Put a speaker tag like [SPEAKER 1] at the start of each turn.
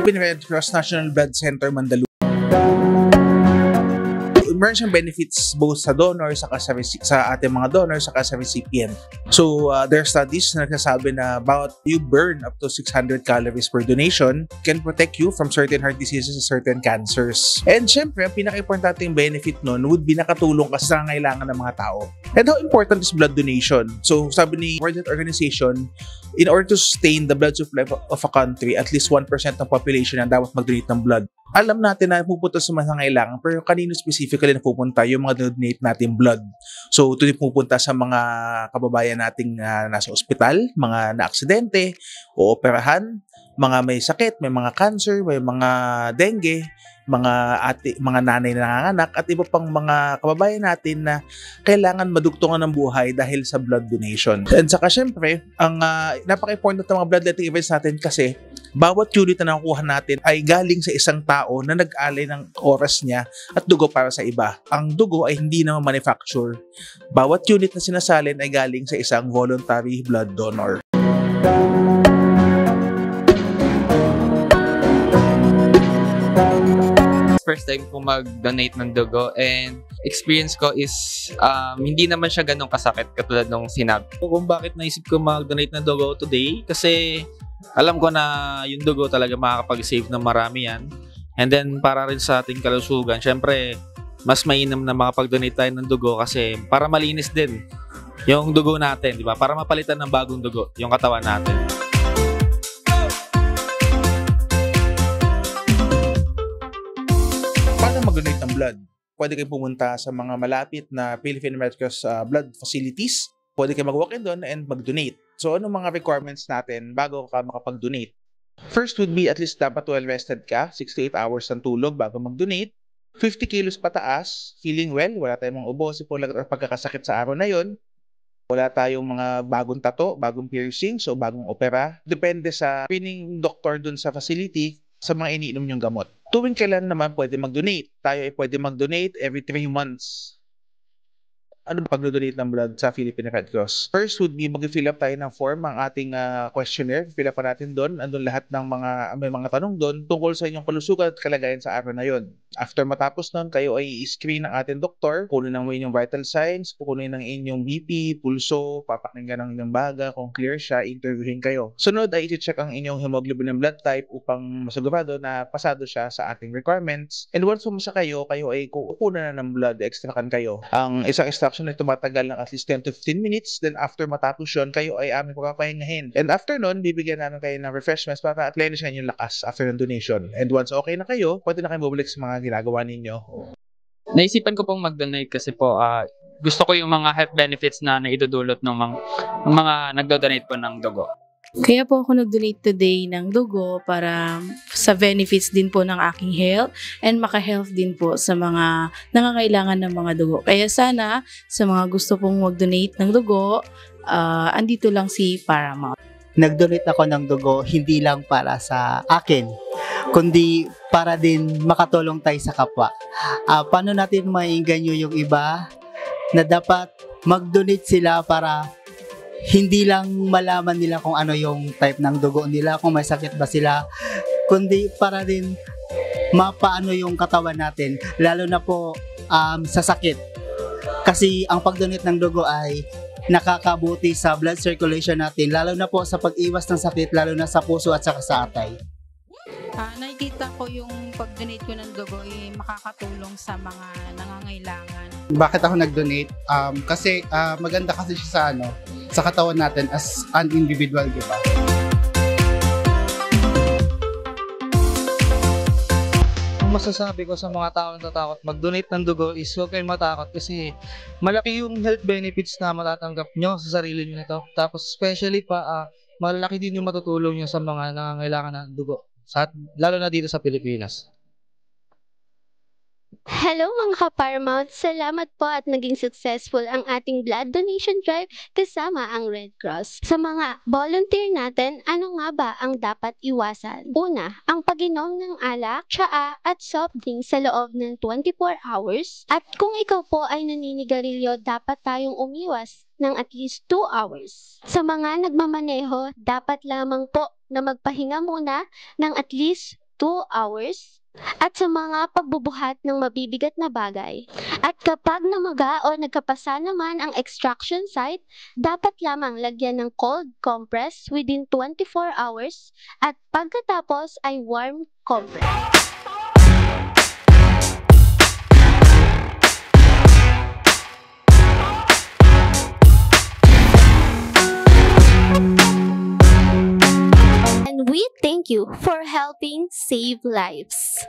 [SPEAKER 1] Philippine Red Cross National Blood Center, Mandaluyong. Meron siyang benefits both sa donor, sa ating mga donor, saka sa recipient. So, there are studies na nagsasabi na about you burn up to 600 calories per donation can protect you from certain heart diseases and certain cancers. And syempre, ang pinaka-importanting benefit nun would be nakatulong ka sa nangangailangan ng mga tao. And how important is blood donation? So, sabi ni World Health Organization, in order to sustain the blood supply of a country, at least 1% ng population ang dapat mag-donate ng blood. Alam natin na pupunta sa mga nangangailangan, pero kanino specifically na pupunta yung mga donate natin blood. So, ito din pupunta sa mga kababayan nating nasa ospital, mga na-aksidente o operahan, mga may sakit, may mga cancer, may mga dengue, mga nanay na nanganganak, at iba pang mga kababayan natin na kailangan madugtungan ng buhay dahil sa blood donation. And saka syempre, ang napaka-important ng mga bloodletting events natin kasi bawat unit na nakukuha natin ay galing sa isang tao na nag-alay ng oras niya at dugo para sa iba. Ang dugo ay hindi naman manufacture. Bawat unit na sinasalin ay galing sa isang voluntary blood donor.
[SPEAKER 2] First time ko mag-donate ng dugo, and experience ko is hindi naman siya ganun kasakit katulad nung sinabi.
[SPEAKER 3] Kung bakit naisip ko mag-donate ng dugo today, kasi alam ko na yung dugo talaga makakapag-save ng marami yan. And then para rin sa ating kalusugan, syempre mas mainam na makapag-donate tayo ng dugo kasi para malinis din yung dugo natin, di ba? Para mapalitan ng bagong dugo yung katawan natin.
[SPEAKER 1] Mag-donate ng blood. Pwede kayo pumunta sa mga malapit na Philippine Red Cross blood facilities. Pwede kayo mag-walk-in doon and mag-donate. So, anong mga requirements natin bago ka makapag-donate? First would be at least dapat well-rested ka, 6 to 8 hours ng tulog bago mag-donate. 50 kilos pataas, feeling well, wala tayong mga ubo, sipulag at pagkakasakit sa araw na yon. Wala tayong mga bagong tato, bagong piercing, so bagong opera. Depende sa screening doctor doon sa facility sa mga iniinom yung gamot. Tuwing kailan naman pwede mag-donate? Tayo ay pwede mag-donate every 3 months. Ano pag-donate ng blood sa Philippine Red Cross? First would be mag-fill up tayo ng form, ang ating questionnaire. Fill up pa natin doon. Andun lahat ng may mga tanong doon tungkol sa inyong kalusugan at kalagayan sa araw na yon. After matapos nun, kayo ay i-screen ng ating doktor, kunin ng inyong vital signs, kunin ng inyong BP, pulso, papakinggan ng inyong baga, kung clear siya, interviewin kayo. Sunod ay i-check ang inyong hemoglobin and blood type upang masigurado na pasado siya sa ating requirements. And once pumasa kayo ay kukunan na ng blood, extract kayo. Ang isang extraction ay tumatagal ng at least 10 to 15 minutes, then after matapos yun, kayo ay aming pagpapahingahin. And after nun, bibigyan namin kayo ng refreshments para at-replenish yung lakas after ng donation. And once okay na kayo, pwede na kayo bumalik sa mga ginagawa ninyo.
[SPEAKER 2] Naisipan ko pong mag-donate kasi po gusto ko yung mga health benefits na naidudulot ng mga nagdo-donate po ng dugo.
[SPEAKER 4] Kaya po ako nag-donate today ng dugo para sa benefits din po ng aking health and maka-health din po sa mga nangangailangan ng mga dugo. Kaya sana sa mga gusto pong mag-donate ng dugo, andito lang si Paramount.
[SPEAKER 5] Nag-donate ako ng dugo hindi lang para sa akin, kundi para din makatulong tayo sa kapwa. Paano natin maiinganyo yung iba na dapat mag-donate sila para hindi lang malaman nila kung ano yung type ng dugo nila, kung may sakit ba sila, kundi para din mapaano yung katawan natin, lalo na po sa sakit. Kasi ang pag-donate ng dugo ay nakakabuti sa blood circulation natin, lalo na po sa pag-iwas ng sakit, lalo na sa puso at saka sa atay.
[SPEAKER 4] Nakikita ko yung pag-donate ko ng dugo ay makakatulong sa mga nangangailangan.
[SPEAKER 6] Bakit ako nag-donate? Kasi maganda kasi siya sa katawan natin as an individual, di ba?
[SPEAKER 3] Ang masasabi ko sa mga tao natatakot mag-donate ng dugo is huwag kayong matakot kasi malaki yung health benefits na matatanggap nyo sa sarili nyo nito. Tapos especially pa, malaki din yung matutulong nyo sa mga nangangailangan ng dugo, lalo na dito sa Pilipinas.
[SPEAKER 7] Hello mga ka-Paramount! Salamat po at naging successful ang ating blood donation drive kasama ang Red Cross. Sa mga volunteer natin, ano nga ba ang dapat iwasan? Una, ang pag-inom ng alak, tsaa at soft drink sa loob ng 24 hours. At kung ikaw po ay naninigarilyo, dapat tayong umiwas ng at least 2 hours. Sa mga nagmamaneho, dapat lamang po na magpahinga muna ng at least 2 hours at sa mga pagbubuhat ng mabibigat na bagay. At kapag namaga o nagkapasa naman ang extraction site, dapat lamang lagyan ng cold compress within 24 hours at pagkatapos ay warm compress. And we thank you for helping save lives.